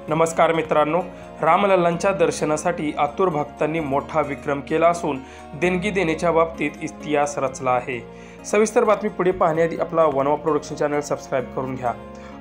नमस्कार मित्रांनो, रामलल्लांच्या दर्शनासाठी आतुर भक्तांनी मोठा विक्रम केला असून देणगी देण्याच्या बाबतीत इतिहास रचला आहे। सविस्तर बातमी पुढे पाहण्याआधी आपला वनवा प्रोडक्शन चॅनल सबस्क्राइब करून घ्या।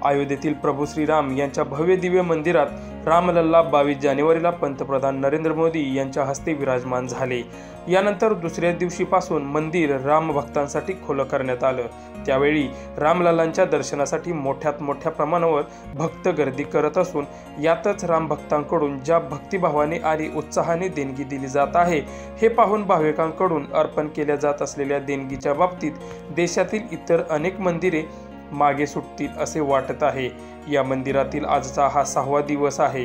अयोध्येतील प्रभू श्रीराम यांच्या भव्य दिव्य मंदिरात रामलल्ला 22 जानेवारीला पंतप्रधान नरेंद्र मोदी यांच्या हस्ते विराजमान झाले। यानंतर दुसऱ्या दिवशीपासून मंदिर राम भक्तांसाठी खुलं करण्यात आलं। त्यावेळी रामलल्लांच्या दर्शनासाठी मोठ्या प्रमाणावर भक्त गर्दी करत असून यातच राम भक्तांकडून ज्या भक्तिभावाने आणि उत्साहाने देणगी दिली जात आहे हे पाहून भाविकांकडून अर्पण केल्या जात असलेल्या देणगीच्या बाबतीत देशातील इतर अनेक मंदिरे मागे सुटतील असे वाटत आहे। या मंदिरातील आजचा हा 6वा दिवस आहे।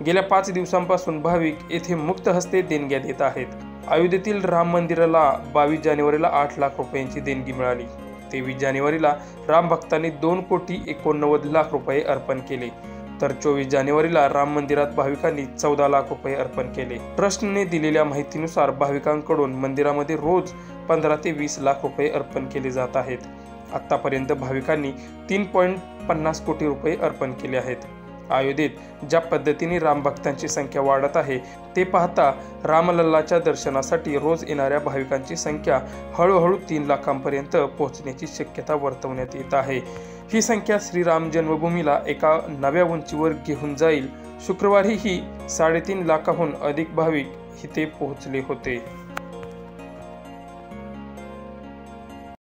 गेल्या 5 दिवसांपासून भाविक येथे मुक्त हस्ते देणग्या देत आहेत। अयोध्येतील राम मंदिराला 22 जानेवारीला 8 लाख रुपयांची देणगी मिळाली। 23 जानेवारीला राम भक्तांनी 2,89,00,000 रुपये अर्पण केले, तर 24 जानेवारीला राम मंदिरात भाविकांनी 14 लाख रुपये अर्पण केले। ट्रस्टने दिलेल्या माहितीनुसार भाविकांकडून मंदिरामध्ये रोज 15 ते 20 लाख रुपये अर्पण केले जात आहेत। आतापर्यंत भाविकांनी 3.50 कोटी रुपये अर्पण केले आहेत। अयोध्येत ज्या पद्धतीने राम भक्तांची संख्या वाढत आहे ते पाहता रामलल्लाच्या दर्शनासाठी रोज येणाऱ्या भाविकांची संख्या हळूहळू 3 लाखांपर्यंत पोहोचण्याची शक्यता वर्तवण्यात येत आहे। ही संख्या श्रीराम जन्मभूमीला एका नव्या उंचीवर घेऊन जाईल। शुक्रवारी ही 3.5 लाखाहून अधिक भाविक इथे पोहोचले होते।